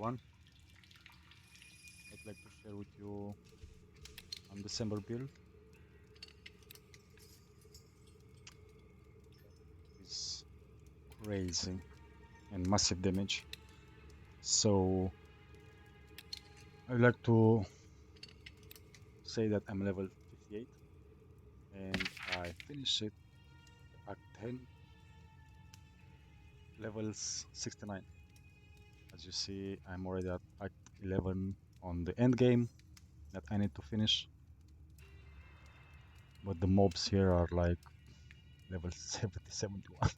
everyone. I'd like to share with you Undecember build. It's crazy and massive damage. So I'd like to say that I'm level 58 and I finished it at 10 levels 69. As you see, I'm already at Act 11 on the end game that I need to finish. But the mobs here are like level 70, 71.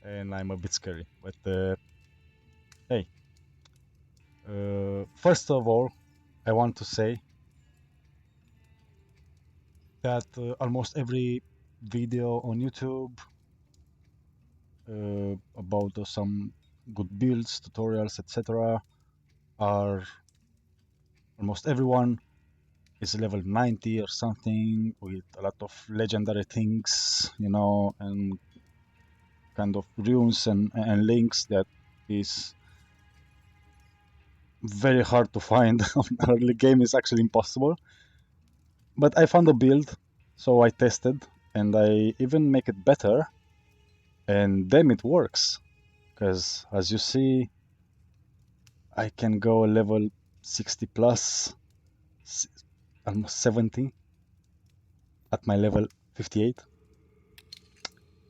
And I'm a bit scary. But hey, first of all, I want to say that almost every video on YouTube about some good builds, tutorials, etc. are almost everyone is level 90 or something with a lot of legendary things, and kind of runes and links that is very hard to find on early game. Is actually impossible. But I found a build, so I tested and I even make it better, and damn, it works. Because as you see, I can go level 60 plus, almost 70 at my level 58.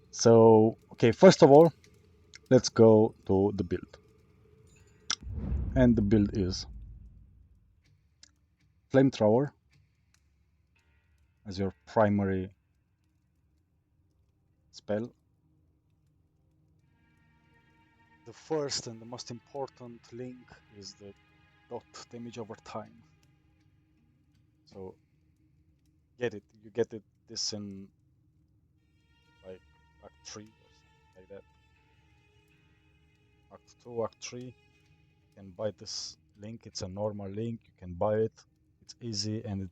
So, okay, first of all, let's go to the build. And the build is flamethrower as your primary spell. The first and the most important link is the dot damage over time. So you get it this in like Act 3 or something like that. Act 2, Act 3, you can buy this link. It's a normal link, you can buy it. It's easy and it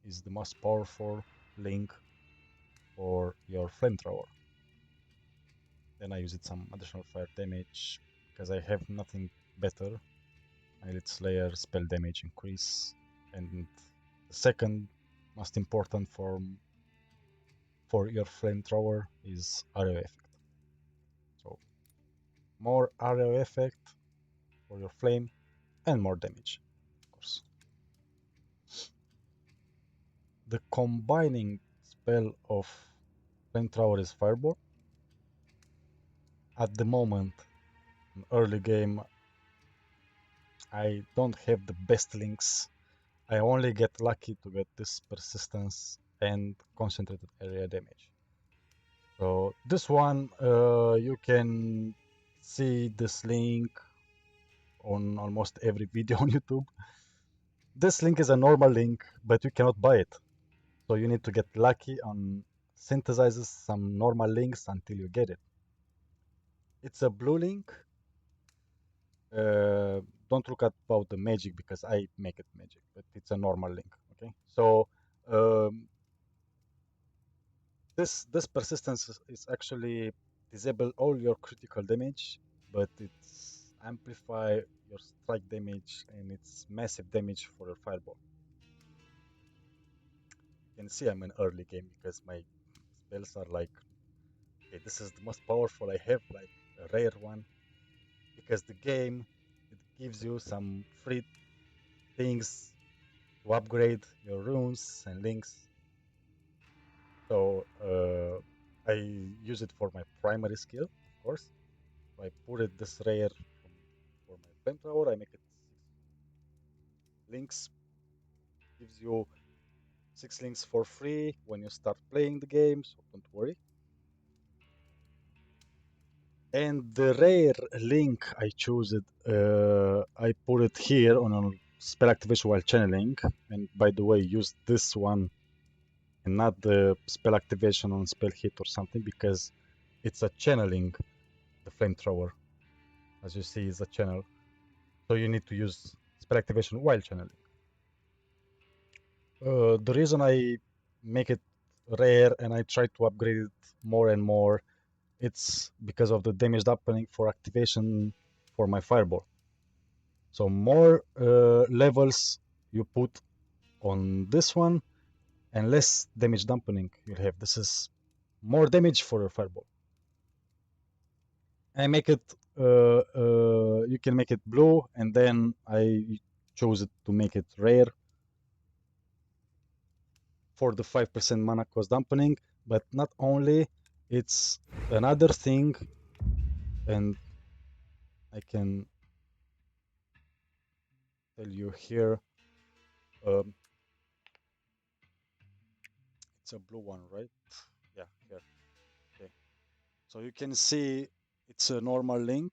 is the most powerful link for your flamethrower. Then I used some additional fire damage because I have nothing better. Elite Slayer spell damage increase, and the second most important for your flamethrower is area effect. So more area effect for your flame and more damage, of course. The combining spell of flamethrower is fireball. At the moment, in early game, I don't have the best links. I only get lucky to get this persistence and concentrated area damage. So this one, you can see this link on almost every video on YouTube. This link is a normal link, but you cannot buy it. So you need to get lucky on synthesizes some normal links until you get it. It's a blue link. Don't look at about the magic because I make it magic, but it's a normal link. Okay, so this persistence is actually disable all your critical damage, but it's amplify your strike damage and it's massive damage for your fireball. You can see I'm in early game because my spells are like, okay, this is the most powerful I have, like a rare one, because the game, it gives you some free things to upgrade your runes and links. So I use it for my primary skill, of course. So I put it this rare for my flamethrower. I make it 6 links, gives you 6 links for free when you start playing the game, so don't worry. And the rare link I choose it, I put it here on a spell activation while channeling. And by the way, use this one and not the spell activation on spell hit or something, because it's a channeling, the flamethrower. As you see, is a channel. So you need to use spell activation while channeling. The reason I make it rare and I try to upgrade it more and more, it's because of the damage happening for activation for my fireball. So more levels you put on this one, and less damage dampening you'll have. This is more damage for your fireball. I make it, you can make it blue, and then I chose it to make it rare for the 5% mana cost dampening. But not only, it's another thing, and I can tell you here, um, it's a blue one, right? Yeah, here. Okay. So you can see it's a normal link.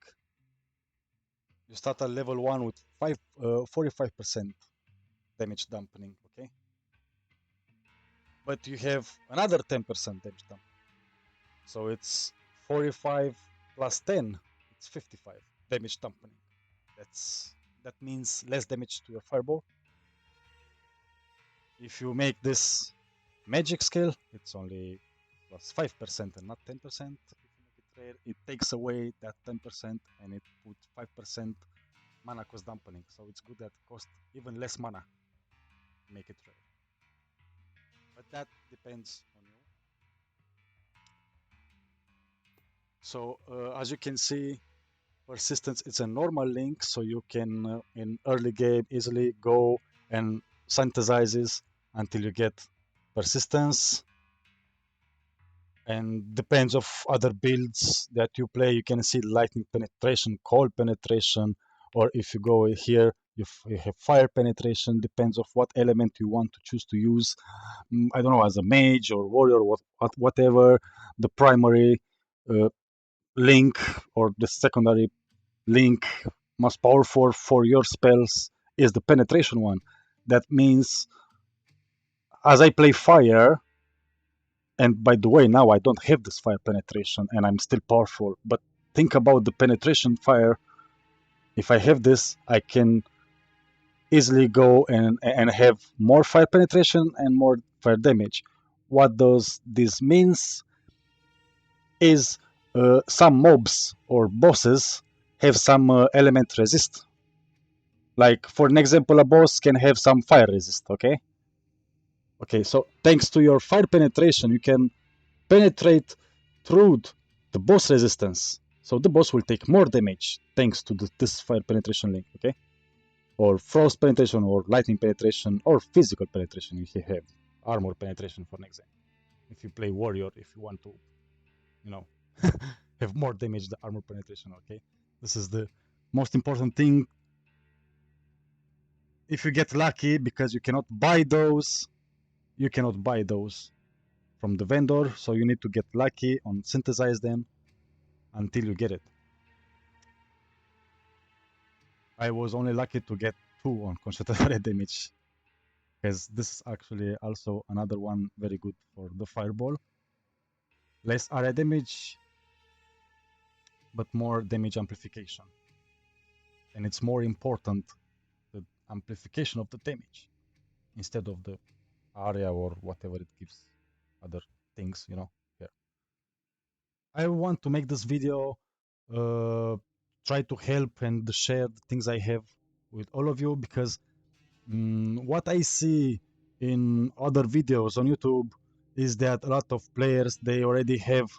You start at level 1 with 45% damage dampening, okay? But you have another 10% damage dampening. So it's 45 plus 10, it's 55 damage dampening. That means less damage to your fireball. If you make this magic skill, it's only plus 5% and not 10%. If you make it rare, it takes away that 10% and it puts 5% mana cost dampening. So it's good that it costs even less mana to make it rare. But that depends on you. So as you can see, persistence, it's a normal link, so you can in early game easily go and synthesizes until you get persistence. And depends of other builds that you play, you can see lightning penetration, cold penetration, or if you go here, you have fire penetration. Depends of what element you want to choose to use. I don't know, as a mage or warrior, whatever the primary uh, link or the secondary link most powerful for your spells is the penetration one. That means as I play fire, and by the way, now I don't have this fire penetration and I'm still powerful, but think about the penetration fire. If I have this, I can easily go and have more fire penetration and more fire damage. What does this means is some mobs or bosses have some element resist. Like for an example, a boss can have some fire resist, okay? Okay, so thanks to your fire penetration, you can penetrate through the boss resistance. So the boss will take more damage thanks to this fire penetration link, okay? Or frost penetration, or lightning penetration, or physical penetration if you have armor penetration, for an example. If you play warrior, if you want to, you know, have more damage than armor penetration, okay? This is the most important thing. If you get lucky, because you cannot buy those, from the vendor, so you need to get lucky on synthesize them until you get it. I was only lucky to get 2 on concentrated damage, because this is actually also another one very good for the fireball. Less area damage, but more damage amplification. And it's more important, the amplification of the damage, instead of the area or whatever it gives other things, you know. Yeah. I want to make this video, try to help and share the things I have with all of you, because what I see in other videos on YouTube is that a lot of players, they already have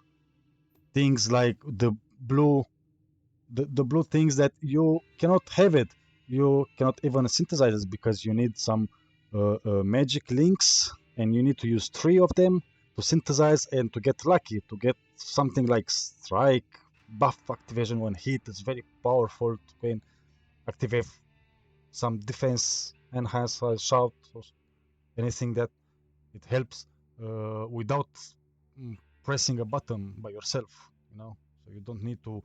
things like the blue things that you cannot have it. You cannot even synthesize it because you need some magic links, and you need to use 3 of them to synthesize and to get lucky to get something like strike buff activation when hit. It's very powerful to can activate some defense enhance shout or anything that it helps without pressing a button by yourself, you know. So you don't need to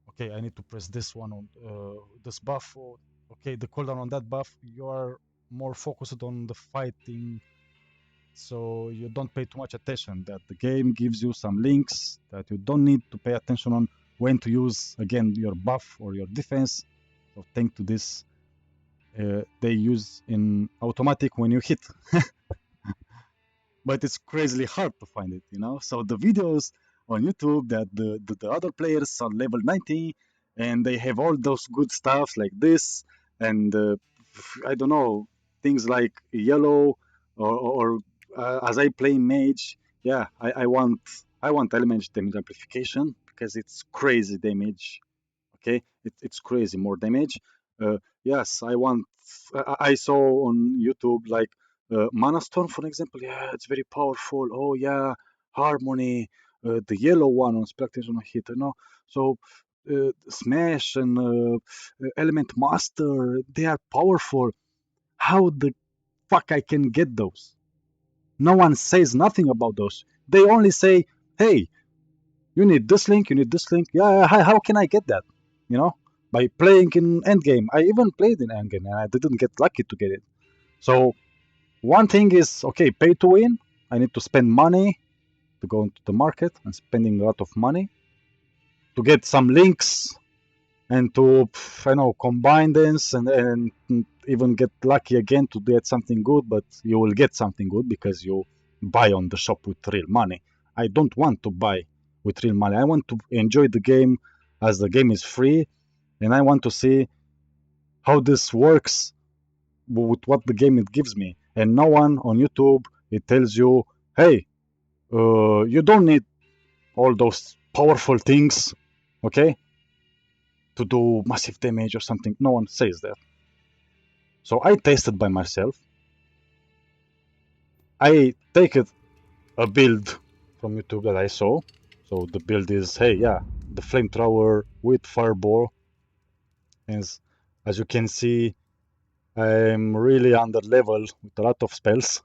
okay, I need to press this one on this buff, or okay, the cooldown on that buff. You are more focused on the fighting, so you don't pay too much attention that the game gives you some links that you don't need to pay attention on when to use again your buff or your defense. So thanks to this, they use in automatic when you hit. But it's crazily hard to find it, you know. So the videos on YouTube that the other players are level 90, and they have all those good stuff like this, and I don't know, things like yellow, or as I play mage, yeah, I want element damage amplification because it's crazy damage. Okay, it's crazy more damage. Yes, I saw on YouTube like mana storm, for example. Yeah, it's very powerful. Oh yeah, harmony, the yellow one on spectators on a hit, so smash and element master, they are powerful. How the fuck I can get those? No one says nothing about those. They only say, hey, you need this link, you need this link. Yeah, how can I get that? You know, by playing in endgame. I even played in endgame and I didn't get lucky to get it. So one thing is, okay, pay to win. I need to spend money to go into the market and spending a lot of money to get some links and to, combine this and even get lucky again to get something good. But you will get something good because you buy on the shop with real money. I don't want to buy with real money. I want to enjoy the game as the game is free, and I want to see how this works with what the game it gives me. And no one on YouTube it tells you, hey, you don't need all those powerful things, okay, to do massive damage or something. No one says that. So I tested by myself. I take it a build from YouTube that I saw. So the build is, hey, yeah, the flamethrower with fireball. And as you can see, I'm really under level with a lot of spells.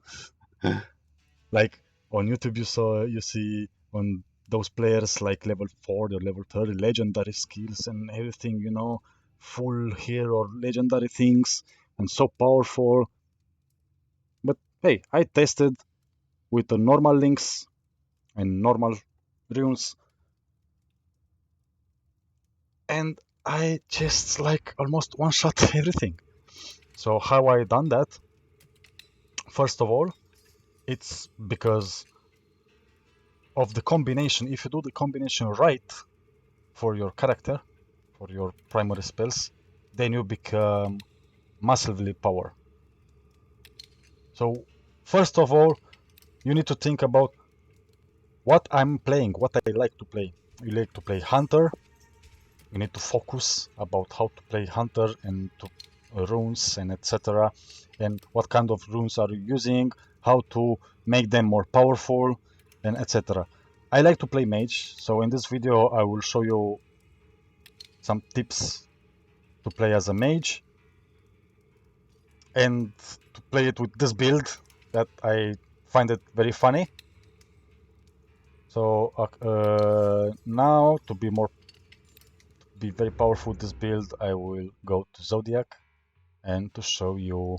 Like on YouTube, you see on those players like level 40 or level 30 legendary skills and everything, full here or legendary things and so powerful. But hey, I tested with the normal links and normal runes, and I just like almost one shot everything. So how I done that? First of all, it's because of the combination. If you do the combination right for your character, for your primary spells, then you become massively power. So first of all, you need to think about what I'm playing, what I like to play. You like to play hunter. You need to focus about how to play hunter and to runes and etc. And what kind of runes are you using, how to make them more powerful, and etc. I like to play mage, so in this video I will show you some tips to play as a mage and to play it with this build that I find it very funny. So now to be very powerful with this build, I will go to Zodiac and to show you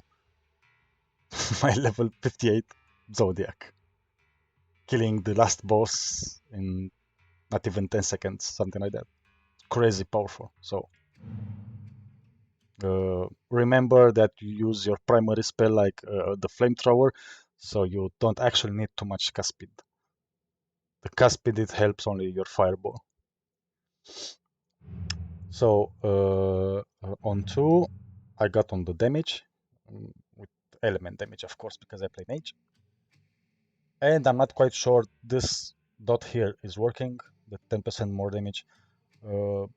my level 58 Zodiac, killing the last boss in not even 10 seconds, something like that. Crazy powerful. So remember that you use your primary spell like the flamethrower, so you don't actually need too much cast speed. The cast speed, it helps only your fireball. So on 2, I got on the damage, with element damage, of course, because I play mage. And I'm not quite sure this dot here is working, the 10% more damage. Uh,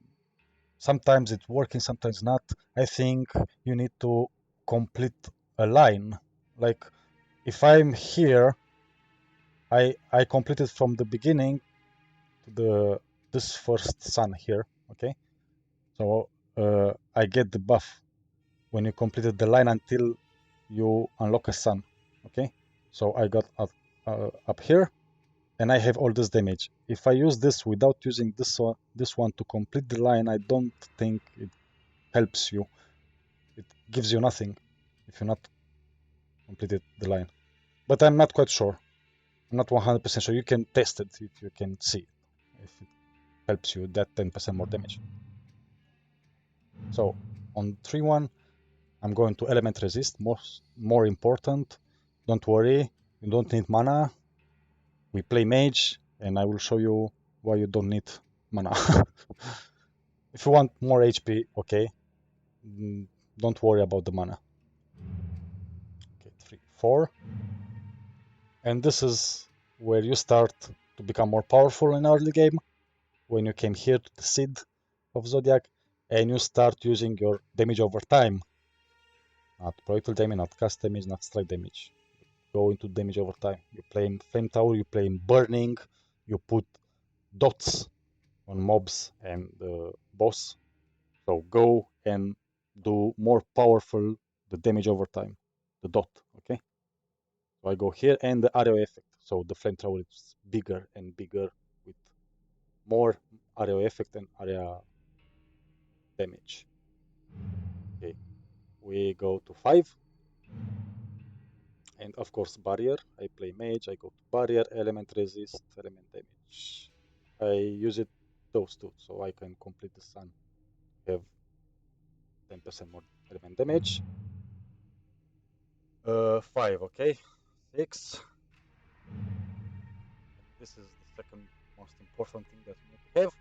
Sometimes it's working, sometimes not. I think you need to complete a line. Like if I'm here, I completed from the beginning to this first sun here. Okay, so I get the buff when you completed the line until you unlock a sun. Okay, so I got up here, and I have all this damage. If I use this without using this one to complete the line, I don't think it helps you. It gives you nothing if you not completed the line. But I'm not quite sure. I'm not 100% sure. You can test it if you can see if it helps you that 10% more damage. So on 3-1, I'm going to element resist. More important. Don't worry, you don't need mana. We play mage, and I will show you why you don't need mana. If you want more HP, okay, don't worry about the mana. Okay, 3, 4. And this is where you start to become more powerful in early game, when you came here to the seed of Zodiac, and you start using your damage over time. Not projectile damage, not cast damage, not strike damage. Go into damage over time. You play in flametower, you play in burning, you put dots on mobs and the boss. So go and do more powerful the damage over time, the dot, okay? So I go here and the area effect. So the flamethrower is bigger and bigger with more area effect and area damage. Okay, we go to 5. And of course barrier. I play mage, I go to barrier, element resist, element damage. I use it those two so I can complete the sun. Have 10% more element damage. 5, okay. 6. This is the second most important thing that you need to have.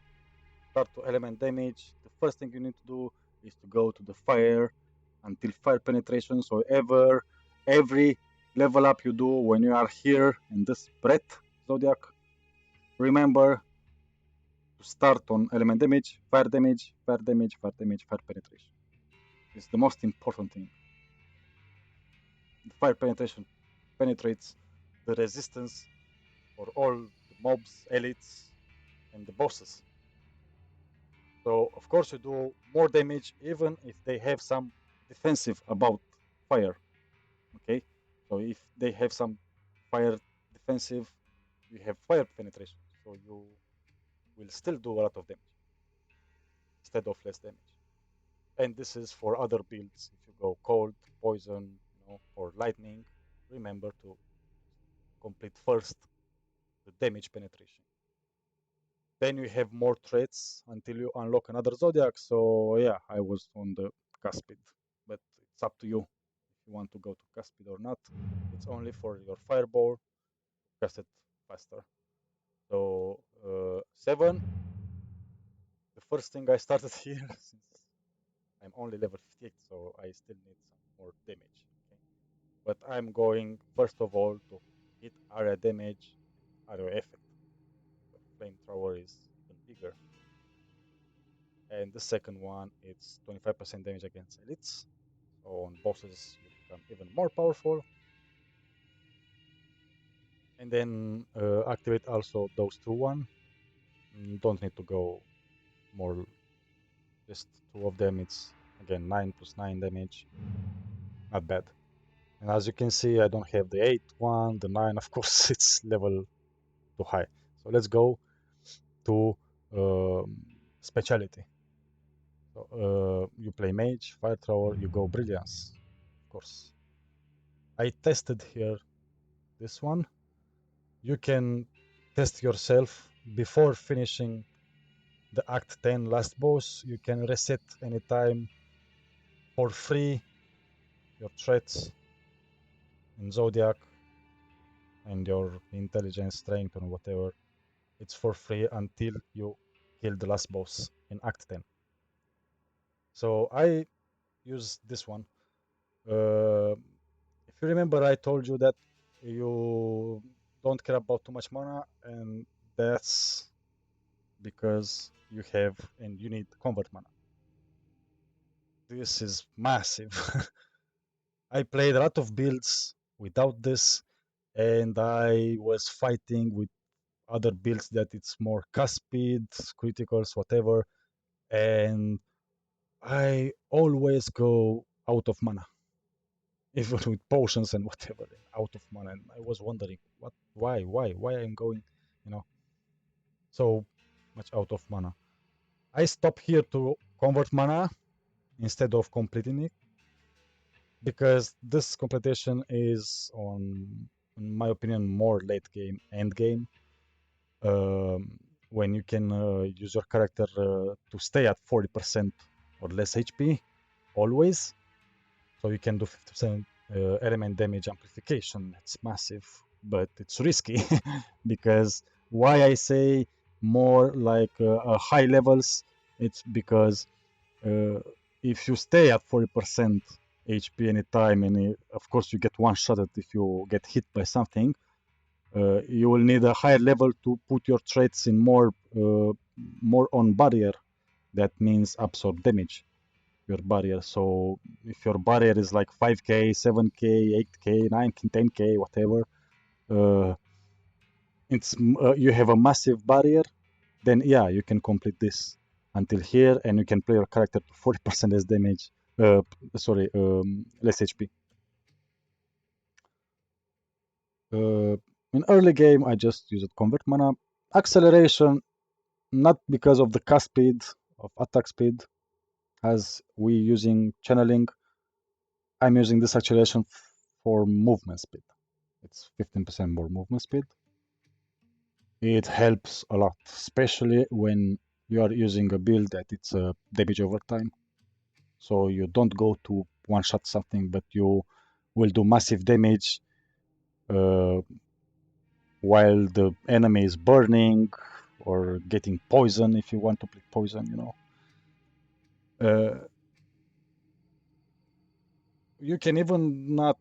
Start to element damage. The first thing you need to do is to go to the fire until fire penetration. So every level up you do when you are here in this breath zodiac, remember to start on element damage, fire damage, fire damage, fire damage, fire penetration. It's the most important thing. The fire penetration penetrates the resistance for all the mobs, elites, and the bosses. So of course you do more damage even if they have some defensive about fire. Okay, so if they have some fire defensive, you have fire penetration, so you will still do a lot of damage instead of less damage. And this is for other builds. If you go cold, poison, or lightning, remember to complete first the damage penetration. Then you have more threats until you unlock another zodiac. So yeah, I was on the Caspid, but it's up to you if you want to go to Caspid or not. It's only for your fireball, cast it faster. So 7. The first thing I started here, since I'm only level 58, so I still need some more damage. Okay? But I'm going first of all to hit area damage, area effect. The flamethrower is even bigger. And the second one, it's 25% damage against elites. So on bosses, you become even more powerful. And then activate also those two one. Don't need to go more, just two of them. It's again 9 plus 9 damage. Not bad. And as you can see, I don't have the 8 one, the 9, of course, it's level too high. So let's go to speciality. So you play mage, fire thrower, you go brilliance, of course. I tested here this one. You can test yourself before finishing the Act 10 last boss. You can reset anytime for free your threats in Zodiac and your intelligence, strength, or whatever. It's for free until you kill the last boss in Act 10. So I use this one. If you remember, I told you that you don't care about too much mana, and that's because you have and you need convert mana. This is massive. I played a lot of builds without this, and I was fighting with other builds that it's more cast speed, criticals, whatever, and I always go out of mana, even with potions and whatever, out of mana. And I was wondering, why I'm going, you know, so much out of mana. I stop here to convert mana instead of completing it because this completion is on, in my opinion, more late game, end game, um, when you can use your character to stay at 40% or less HP always. So you can do 50% element damage amplification. It's massive, but it's risky because why I say more like high levels It's because uh, if you stay at 40% HP anytime, and of course you get one shot at if you get hit by something, you will need a higher level to put your traits in more on barrier. That means absorb damage your barrier. So if your barrier is like 5k, 7k, 8k, 9k, 10k, whatever, uh, you have a massive barrier, then yeah, you can complete this until here, and you can play your character to 40% less damage. Sorry, less HP. Uh, in early game, I just used convert mana. Acceleration, not because of the cast speed of attack speed, as we using channeling. I'm using this acceleration for movement speed. It's 15% more movement speed. It helps a lot, especially when you are using a build that it's a damage over time. So you don't go to one shot something, but you will do massive damage uh, while the enemy is burning or getting poison if you want to play poison, you know. Uh, you can even not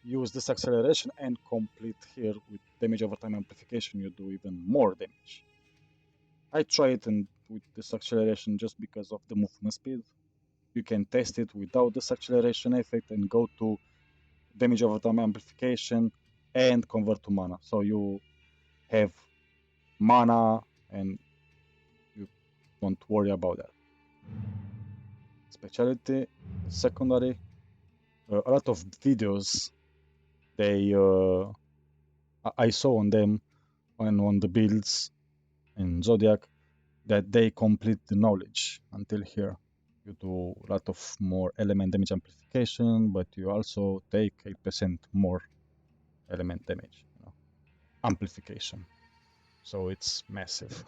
use this acceleration and complete here with damage over time amplification. You do even more damage. I tried and with this acceleration just because of the movement speed. You can test it without this acceleration effect and go to damage over time amplification and convert to mana. So you have mana and you don't worry about that. Specialty, secondary, a lot of videos they I saw on them and on the builds in Zodiac that they complete the knowledge until here. You do a lot of more element damage amplification, but you also take 8% more element damage, you know, amplification. So it's massive.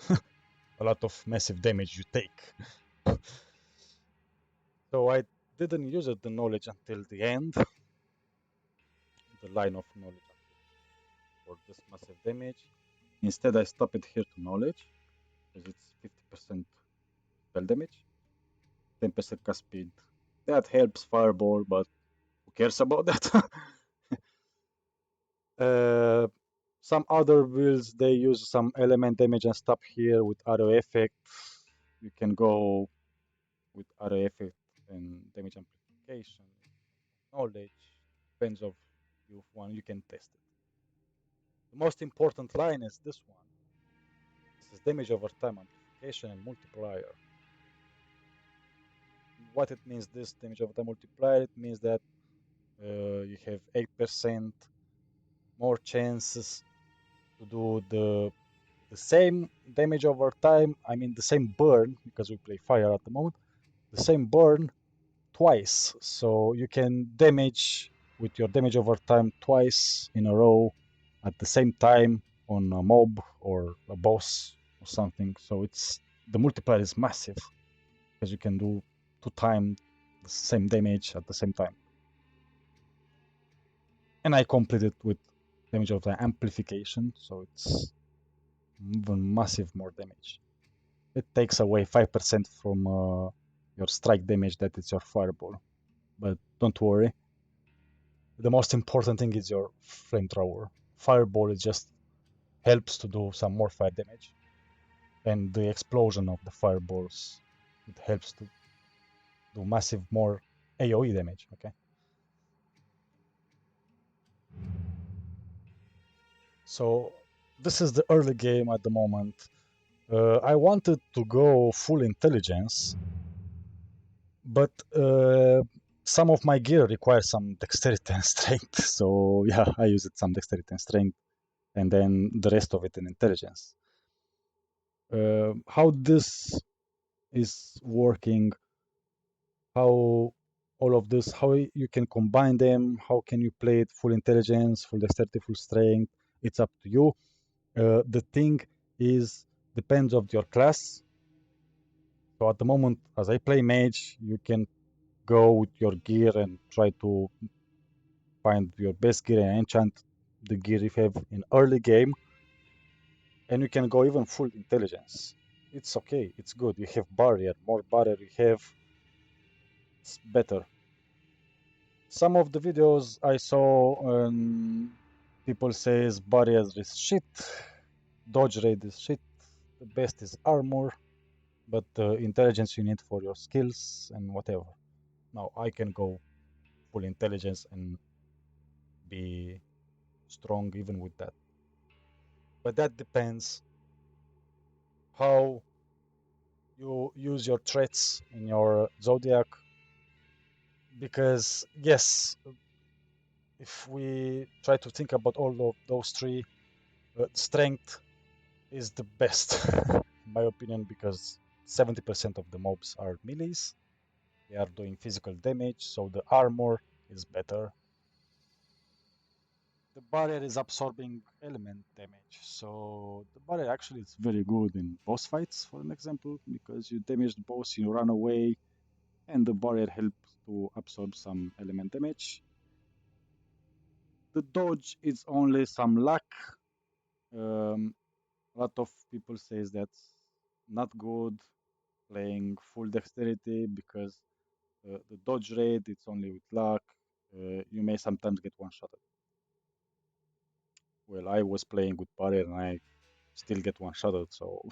A lot of massive damage you take. So I didn't use it, the knowledge until the end, the line of knowledge for this massive damage. Instead, I stop it here to knowledge because it's 50% spell damage, 10% cast speed. That helps fireball, but who cares about that? uh, some other builds they use some element damage and stop here with arrow effect. You can go with arrow effect and damage amplification, knowledge, depends of you one you can test it. The most important line is this one. This is damage over time amplification and multiplier. What it means, this damage over time multiplier, it means that you have 8% more chances to do the same damage over time. I mean the same burn, because we play fire at the moment, the same burn twice. So you can damage with your damage over time twice in a row at the same time on a mob or a boss or something. So it's the multiplier is massive because you can do 2 times the same damage at the same time. And I completed with damage of the amplification, so it's even massive more damage. It takes away 5% from your strike damage that is your fireball. But don't worry, the most important thing is your flamethrower. Fireball is just helps to do some more fire damage, and the explosion of the fireballs it helps to do massive more AOE damage. Okay, so this is the early game at the moment. I wanted to go full intelligence, but some of my gear requires some dexterity and strength. So yeah, I used some dexterity and strength, and then the rest of it in intelligence. How this is working, how all of this, how you can combine them, how can you play it full intelligence, full dexterity, full strength, it's up to you. The thing is depends of your class. So at the moment, as I play mage, you can go with your gear and try to find your best gear and enchant the gear you have in early game, and you can go even full intelligence. it's okay. It's good. You have barrier. More barrier you have, it's better. Some of the videos I saw, people says barriers is shit, dodge rate is shit, the best is armor, but intelligence you need for your skills and whatever. Now I can go full intelligence and be strong even with that. But that depends how you use your traits in your zodiac. Because yes, if we try to think about all of those three, strength is the best, in my opinion, because 70% of the mobs are melees. They are doing physical damage, so the armor is better. The barrier is absorbing element damage, so the barrier actually is very good in boss fights, for an example, because you damage the boss, you run away, and the barrier helps to absorb some element damage. The dodge is only some luck. A lot of people says that's not good playing full dexterity because the dodge rate it's only with luck. You may sometimes get one shot. Well, I was playing with barrier and I still get one shot, so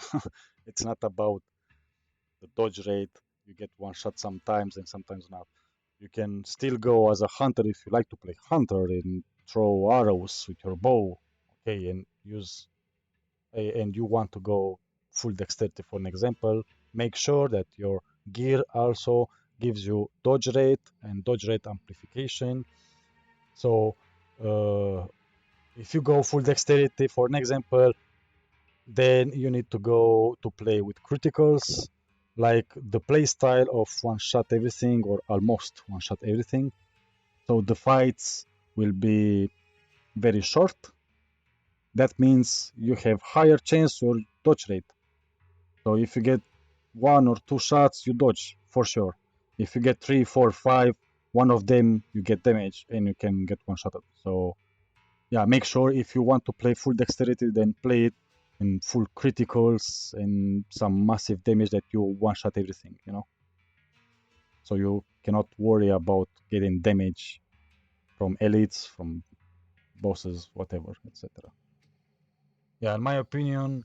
it's not about the dodge rate. You get one shot sometimes and sometimes not. You can still go as a hunter if you like to play hunter and throw arrows with your bow, okay, and use and you want to go full dexterity for an example, make sure that your gear also gives you dodge rate and dodge rate amplification. So if you go full dexterity for an example, then you need to go to play with criticals, like the play style of one shot everything or almost one shot everything. So the fights will be very short. That means you have higher chance or dodge rate. So if you get one or two shots, you dodge for sure. If you get three, four, five, one of them you get damage and you can get one shot. So yeah, make sure if you want to play full dexterity, then play it in full criticals and some massive damage that you one shot everything, you know. So you cannot worry about getting damage from elites, from bosses, whatever, etc. Yeah, in my opinion,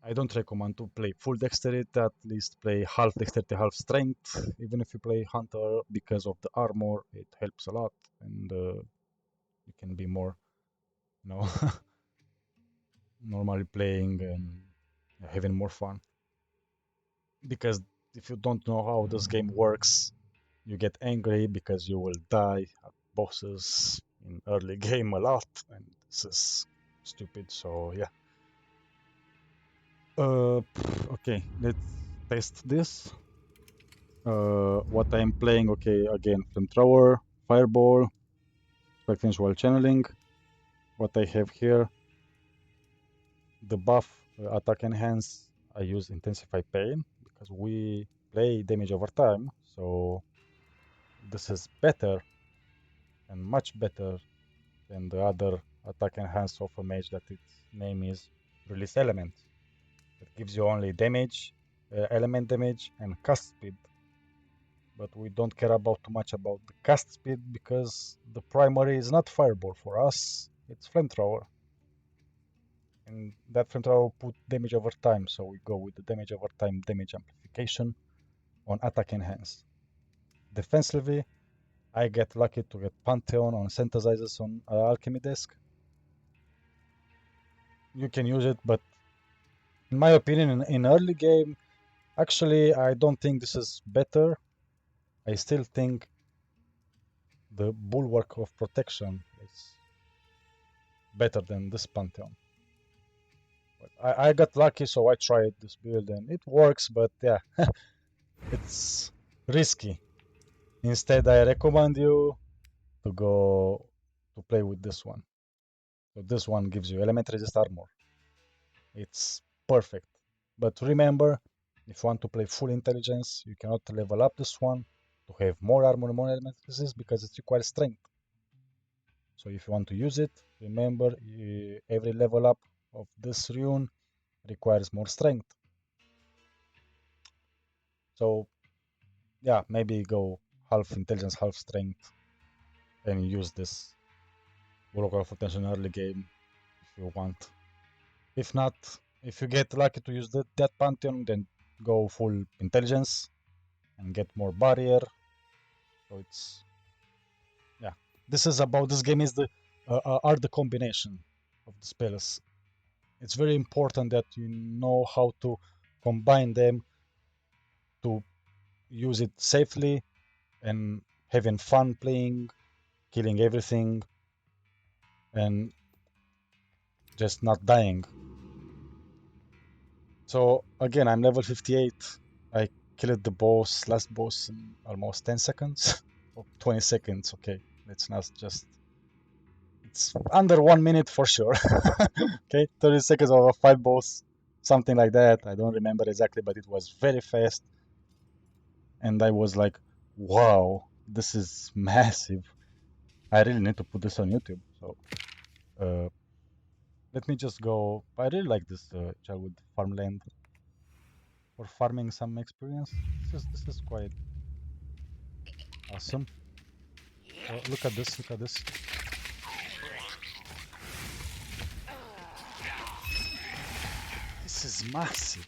I don't recommend to play full dexterity, at least play half dexterity, half strength, even if you play hunter, because of the armor, it helps a lot, and you can be more, you know, normally playing and having more fun. Because if you don't know how this game works, you get angry because you will die at bosses in early game a lot, and this is stupid, so yeah. Okay, let's test this. What I'm playing, okay, again, flamethrower, fireball, spectrum while channeling. What I have here, the buff attack enhance, I use intensify pain because we play damage over time, so this is better and much better than the other attack enhance of a mage that its name is release element. It gives you only damage, element damage, and cast speed, but we don't care about too much about the cast speed because the primary is not fireball for us, it's flamethrower. And that flamethrower put damage over time, so we go with the damage over time damage amplification on attack enhance. Defensively, I get lucky to get Pantheon on synthesizers on alchemy desk. You can use it, but in my opinion, in early game, actually, I don't think this is better. I still think the bulwark of protection is better than this Pantheon. But I got lucky, so I tried this build and it works, but yeah, it's risky. Instead, I recommend you to go to play with this one. So this one gives you element resist armor. It's perfect. But remember, if you want to play full intelligence, you cannot level up this one to have more armor and more element resist because it requires strength. So if you want to use it, remember every level up of this rune requires more strength. So yeah, maybe go half intelligence, half strength, and use this blocker of attention early game if you want. If not, if you get lucky to use that Pantheon, then go full intelligence and get more barrier. So it's yeah. This game is the are the combination of the spells. It's very important that you know how to combine them to use it safely and having fun playing, killing everything, and just not dying. So again, I'm level 58. I killed the last boss in almost 10 seconds or 20 seconds. Okay, let's not just. It's under 1 minute for sure. Okay, 30 seconds of a fight boss, something like that. I don't remember exactly, but it was very fast. And I was like, wow, this is massive. I really need to put this on YouTube. So uh, let me just go. I really like this childhood farmland for farming some experience. This is quite awesome. Look at this. Look at this. This is massive.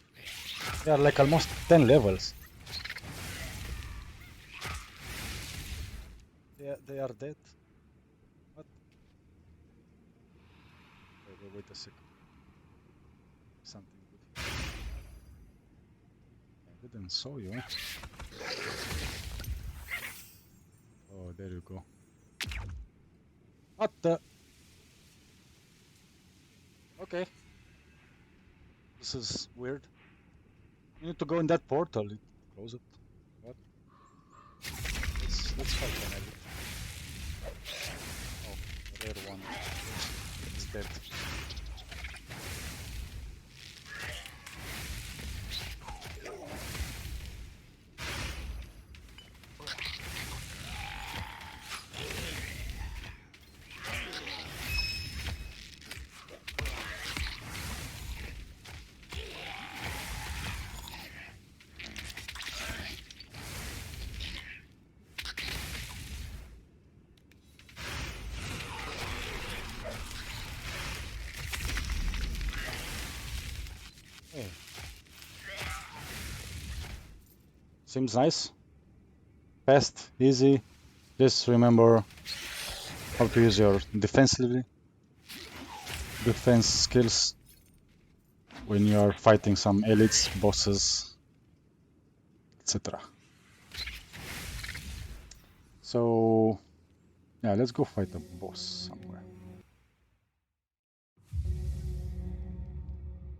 They are like almost 10 levels. They are dead. What? Wait a second. Something good. I didn't saw you. Oh, there you go. What the? Okay. This is weird. You need to go in that portal. Close it. What? Let's fight one of it. Oh, rare one. It's dead. Hey. Seems nice. Fast, easy. Just remember how to use your defense skills when you are fighting some elites, bosses, etc. So yeah, let's go fight a boss somewhere.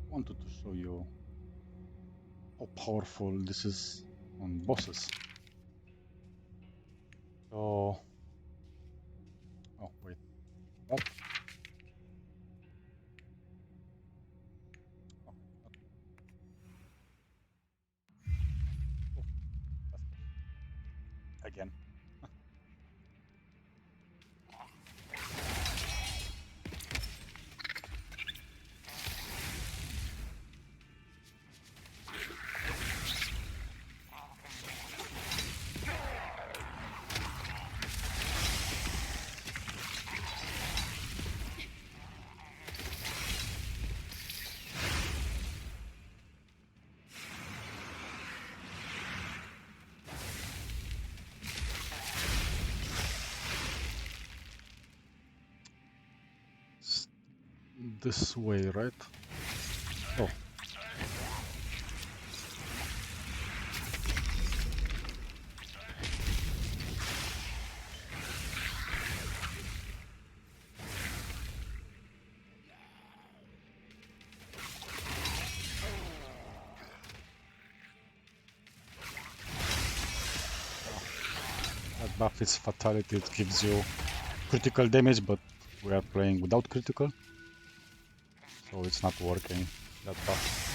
Wanted to show you how powerful this is on bosses. So, oh wait, what? Oh, again. This way, right? Oh. That buff is fatality, it gives you critical damage, but we are playing without critical, so it's not working, that buff.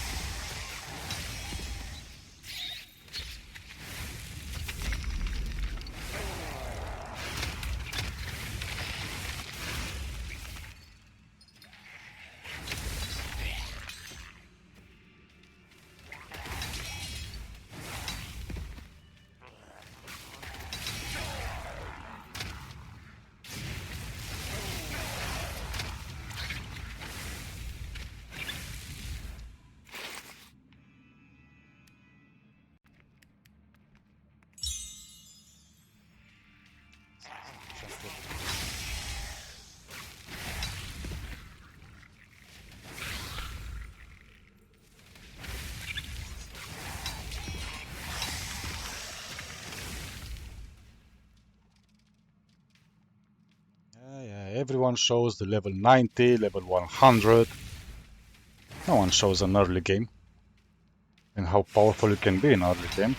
Everyone shows the level 90, level 100. No one shows an early game and how powerful you can be in early game.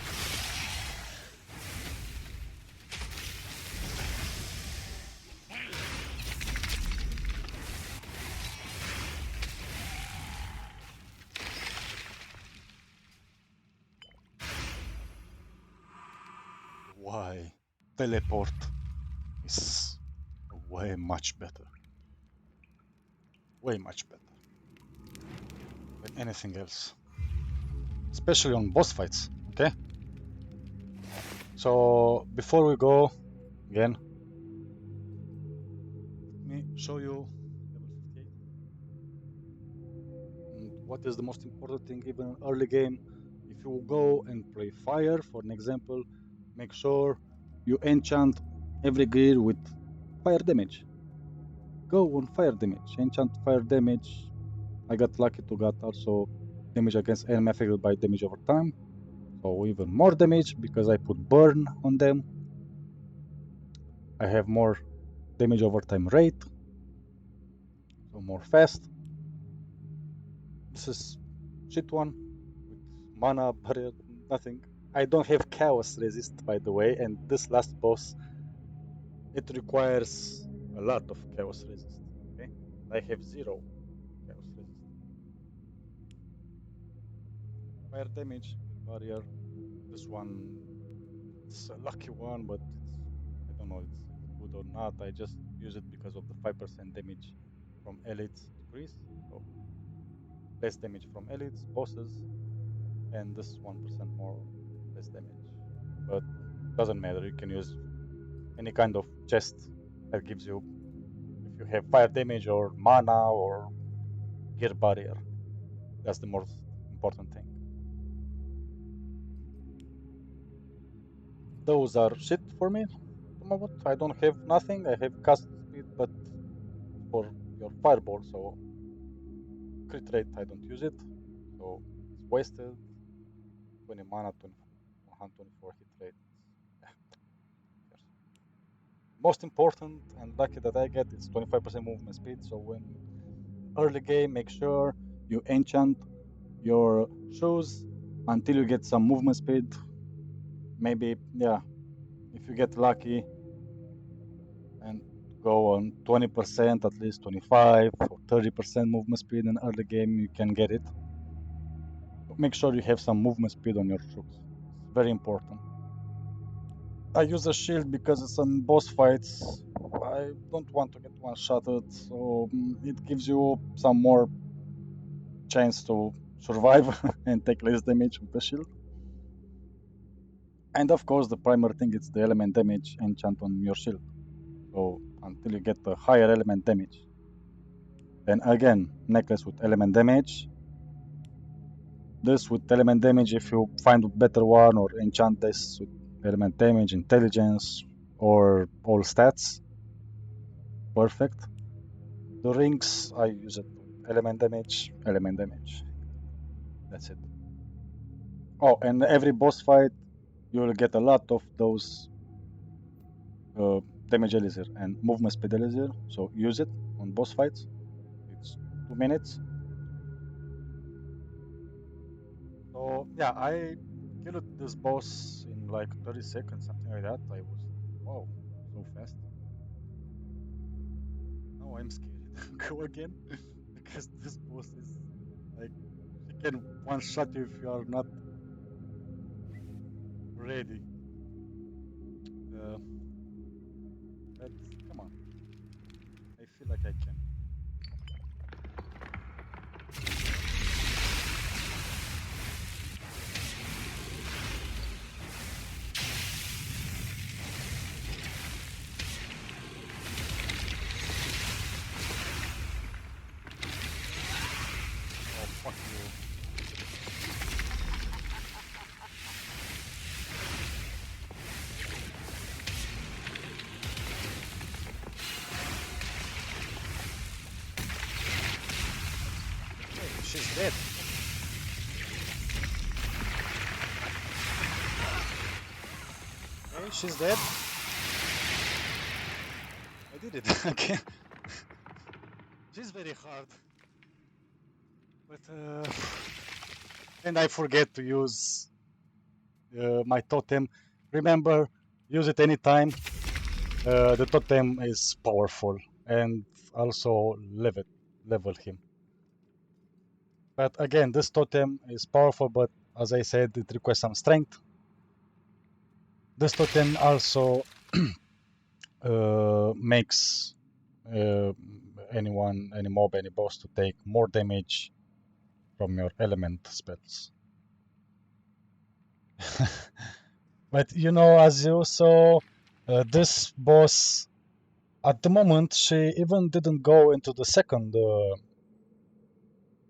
Why teleport is way much better. Way much better than anything else. Especially on boss fights, okay? So before we go, again, let me show you level 58. And what is the most important thing even early game? If you go and play fire, for an example, make sure you enchant every gear with fire damage. Go on fire damage, enchant fire damage. I got lucky to get also damage against enemy affected by damage over time. So even more damage because I put burn on them. I have more damage over time rate, so more fast. This is shit one with mana barrier, nothing. I don't have chaos resist, by the way, and this last boss, it requires a lot of chaos resist. Okay, I have 0 chaos resist. Fire damage barrier. This one, it's a lucky one, but I don't know it's good or not. I just use it because of the 5% damage from elites decrease. So less damage from elites, bosses, and this 1% more less damage. But doesn't matter, you can use any kind of chest that gives you, if you have fire damage or mana or gear barrier. That's the most important thing. Those are shit for me. I don't have nothing. I have cast speed, but for your fireball, so crit rate I don't use it, so it's wasted. 20 mana, 124 hit rate. Most important and lucky that I get is 25% movement speed. So when early game, make sure you enchant your shoes until you get some movement speed. Maybe, yeah, if you get lucky and go on 20%, at least 25 or 30% movement speed in early game, you can get it. But make sure you have some movement speed on your shoes. It's very important. I use a shield because it's some boss fights. I don't want to get one-shotted, so it gives you some more chance to survive and take less damage with the shield. And of course, the primary thing is the element damage enchant on your shield. So until you get the higher element damage. Then again, necklace with element damage. This with element damage, if you find a better one, or enchant this with element damage, intelligence, or all stats. Perfect. The rings, I use it with element damage, element damage. That's it. Oh, and every boss fight, you will get a lot of those damage elixir and movement speed elixir. So use it on boss fights. It's 2 minutes. So yeah, I killed this boss in like 30 seconds, something like that. I was, wow, so fast. Now I'm scared to go again because this boss is like, he can one shot you if you are not ready. But come on, I feel like I can. Oh, fuck you. Hey, she's dead. Okay, she's dead. I did it again. is very hard. But and I forget to use my totem. Remember, use it anytime. The totem is powerful, and also level him. But again, this totem is powerful, but as I said, it requires some strength. This totem also makes any mob, any boss to take more damage from your element spells. But you know, as you saw, this boss, at the moment, she even didn't go into the second.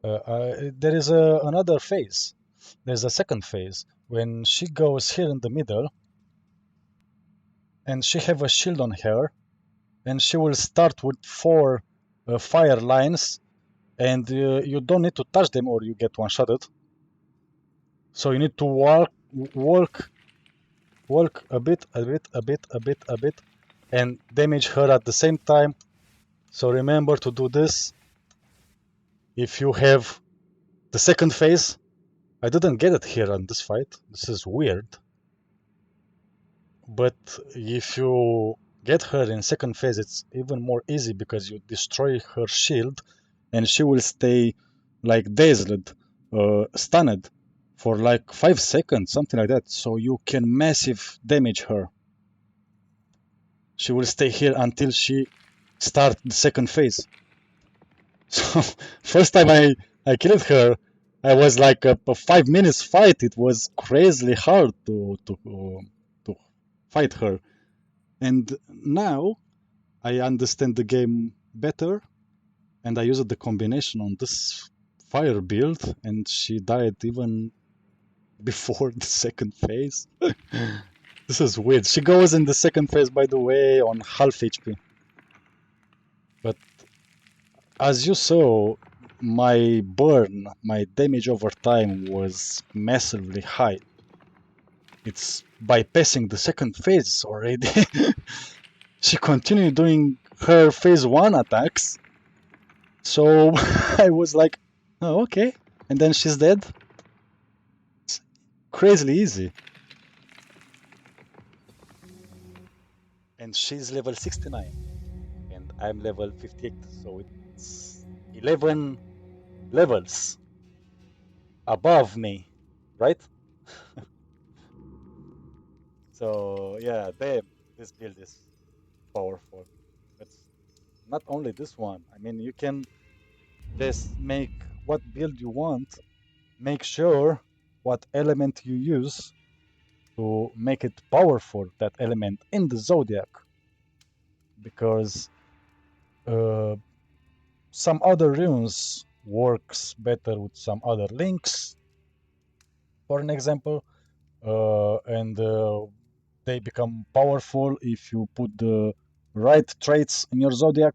There is another phase. There's a second phase when she goes here in the middle, and she have a shield on her, and she will start with 4 fire lines, and you don't need to touch them or you get one-shotted. So you need to walk a bit, and damage her at the same time. So remember to do this. If you have the second phase, I didn't get it here on this fight. This is weird. But if you get her in second phase, it's even more easy because you destroy her shield and she will stay like dazed, stunned for like 5 seconds, something like that. So you can massive damage her. She will stay here until she start the second phase. So first time I killed her, I was like a 5 minutes fight. It was crazily hard to fight her. And now I understand the game better, and I used the combination on this fire build, and she died even before the second phase. This is weird. She goes in the second phase, by the way, on half HP. But as you saw, my burn, my damage over time was massively high. It's bypassing the second phase already. She continued doing her phase 1 attacks. So I was like, oh, okay. And then she's dead. It's crazily easy. And she's level 69. And I'm level 58. So it's 11 levels above me, right? So yeah, this build is powerful. But not only this one. I mean, you can just make what build you want. Make sure what element you use to make it powerful, that element in the zodiac. Because some other runes works better with some other links, for an example, and they become powerful if you put the right traits in your zodiac.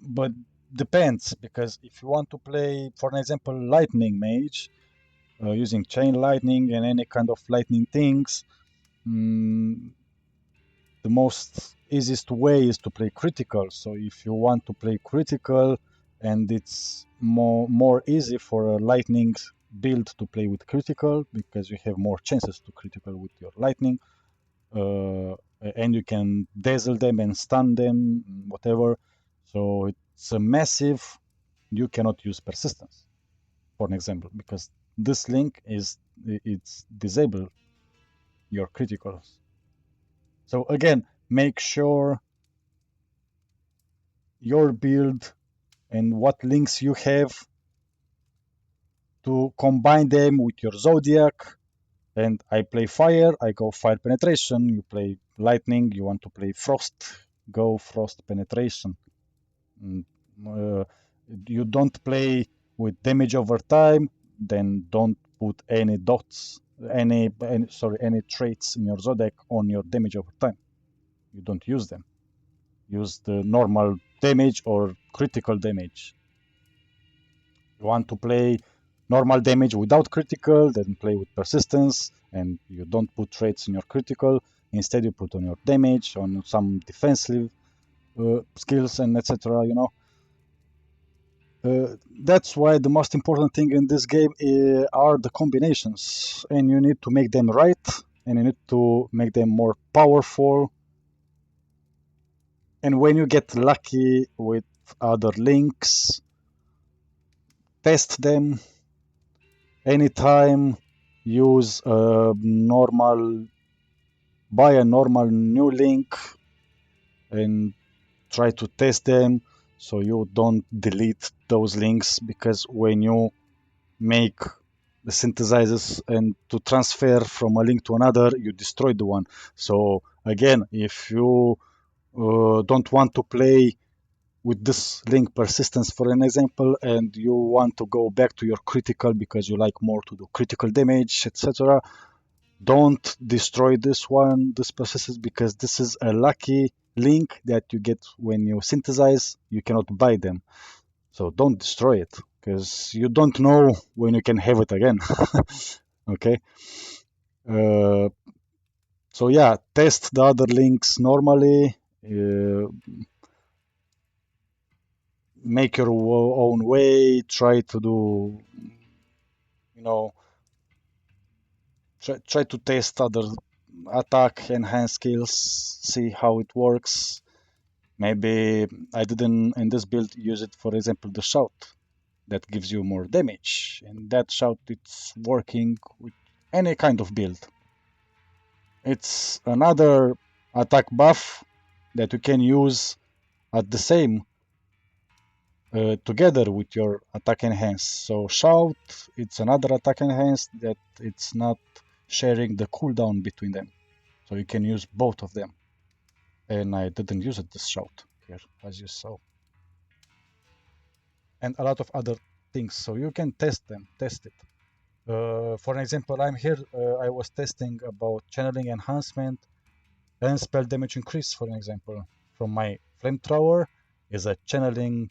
But depends, because if you want to play, for an example, lightning mage, using chain lightning and any kind of lightning things, the most easiest way is to play critical. So if you want to play critical, and it's more easy for a lightning build to play with critical, because you have more chances to critical with your lightning, and you can dazzle them and stun them, whatever. So it's a massive. You cannot use persistence, for an example, because this link it's disable your criticals. So again, make sure your build and what links you have to combine them with your zodiac. And I play fire, I go fire penetration. You play lightning, you want to play frost, go frost penetration. You don't play with damage over time, then don't put any dots, any traits in your zodiac on your damage over time. You don't use them. Use the normal damage or critical damage. You want to play normal damage without critical, then play with persistence, and you don't put traits in your critical. Instead, you put on your damage, on some defensive. skills and etc. That's why the most important thing in this game are the combinations, and you need to make them right, and you need to make them more powerful. And when you get lucky with other links, test them anytime. Use a normal, buy a normal new link and try to test them so you don't delete those links, because when you make the synthesizers and to transfer from a link to another, you destroy the one. So again, if you don't want to play with this link persistence, for an example, and you want to go back to your critical because you like more to do critical damage, etc., don't destroy this persistence, because this is a lucky link that you get when you synthesize. You cannot buy them. So don't destroy it, because you don't know when you can have it again. Okay. Uh, so yeah, test the other links normally. Make your own way. Try to do, you know, try to test other attack enhance skills. See how it works. Maybe I didn't in this build use it, for example, the shout that gives you more damage, and that shout it's working with any kind of build. It's another attack buff that you can use at the same together with your attack enhance. So shout, it's another attack enhance that it's not sharing the cooldown between them. So you can use both of them. And I didn't use it this shout here, as you saw. And a lot of other things. So you can test them, test it. For example, I'm here, I was testing about channeling enhancement and spell damage increase, for example. From my flamethrower is a channeling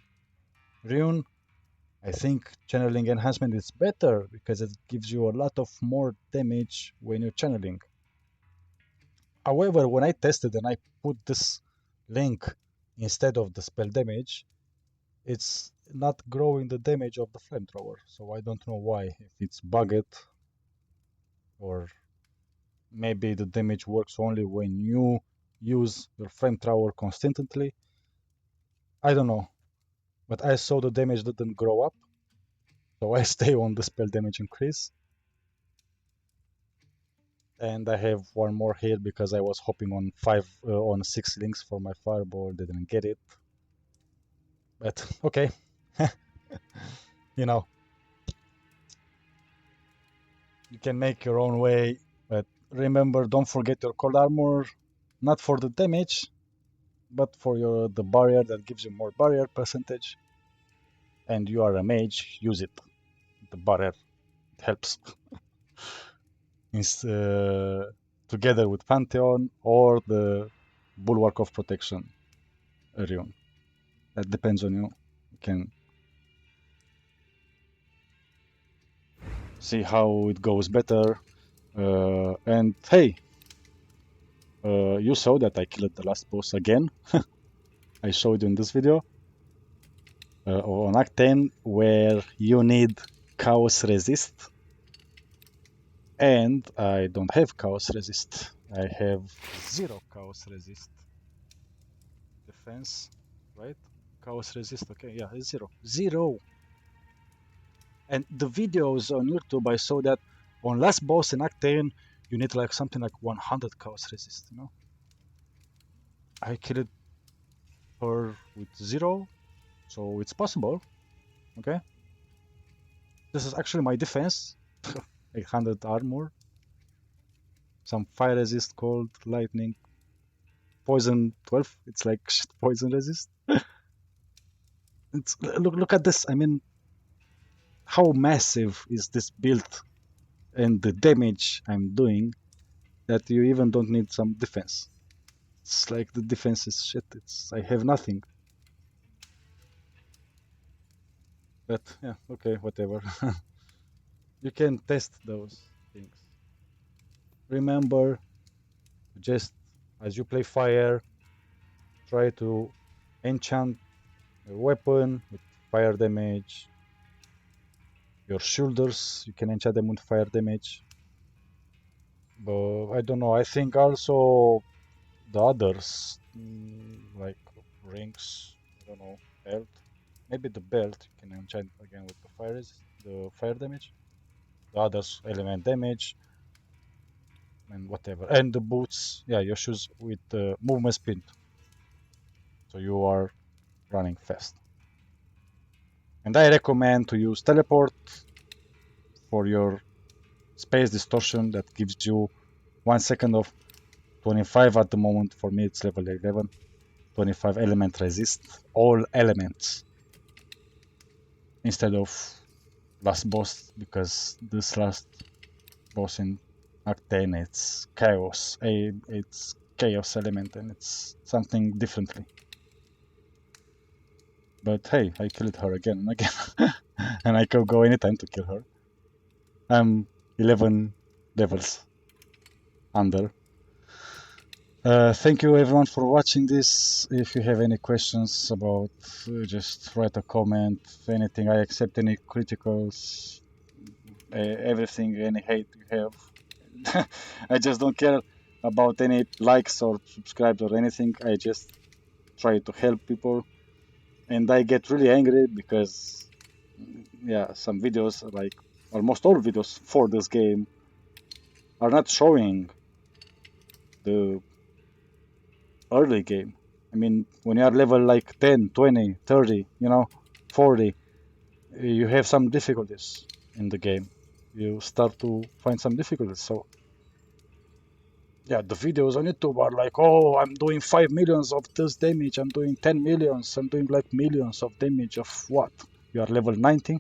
rune. I think channeling enhancement is better because it gives you a lot of more damage when you're channeling. However, when I tested and I put this link instead of the spell damage, it's not growing the damage of the flamethrower. So I don't know why, if it's bugged, or maybe the damage works only when you use your flamethrower constantly. I don't know, but I saw the damage didn't grow up, so I stay on the spell damage increase. And I have one more here because I was hoping on on 6 links for my fireball, didn't get it. But okay, you know, you can make your own way. But remember, don't forget your cold armor, not for the damage, but for the barrier that gives you more barrier percentage. And you are a mage, use it. The barrier, it helps. Together with Pantheon or the Bulwark of Protection rune. That depends on you. You can see how it goes better. And hey, you saw that I killed the last boss again. I showed you in this video on Act 10, where you need Chaos Resist, and I don't have Chaos Resist. I have 0 Chaos Resist defense, right? Chaos Resist, okay, yeah, it's 0. 0! And the videos on YouTube, I saw that on last boss in Act 10, you need like something like 100 Chaos Resist, I killed her with 0, so it's possible, okay? This is actually my defense, 800 armor, some fire resist, cold, lightning, poison 12, it's like shit, poison resist. Look at this, I mean, how massive is this build and the damage I'm doing that you even don't need some defense. It's like the defense is shit, I have nothing. But yeah, okay, whatever. You can test those things. Remember, just as you play fire, try to enchant a weapon with fire damage. Your shoulders, you can enchant them with fire damage. But I don't know. I think also the others, like rings, I don't know, belt. Maybe the belt you can enchant again with the fire damage. The others element damage and whatever. And the boots, yeah, your shoes with movement speed, so you are running fast. And I recommend to use teleport for your space distortion that gives you 1 second of 25 at the moment. For me, it's level 11. 25 element resist all elements instead of last boss, because this last boss in Act 10 it's chaos. It's chaos element and it's something differently. But hey, I killed her again and again. And I could go anytime to kill her. I'm 11 levels under. Thank you everyone for watching this. If you have any questions about, just write a comment, anything. I accept any criticals, everything, any hate you have. I just don't care about any likes or subscribes or anything. I just try to help people. And I get really angry because, yeah, some videos, like almost all videos for this game, are not showing the early game. I mean, when you are level like 10, 20, 30, 40, you have some difficulties in the game. You start to find some difficulties. So, yeah, the videos on YouTube are like, oh, I'm doing 5 millions of this damage, I'm doing 10 millions, I'm doing like millions of damage of what? You are level 90?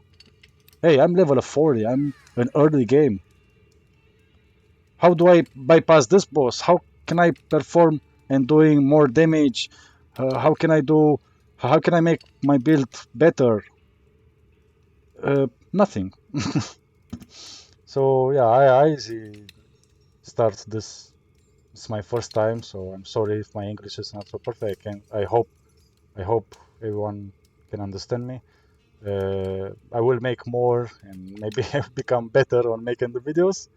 Hey, I'm level 40, I'm an early game. How do I bypass this boss? How can I perform and doing more damage? How can I do? How can I make my build better? Nothing. So yeah, I easy start this. It's my first time, so I'm sorry if my English is not so perfect. And I hope everyone can understand me. I will make more and maybe become better on making the videos.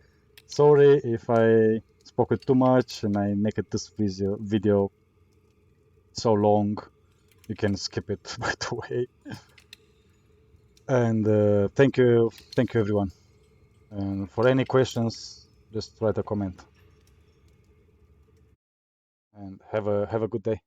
Sorry if I spoke it too much and I make it this video so long. You can skip it by the way. And thank you everyone. And for any questions, just write a comment. And have a good day.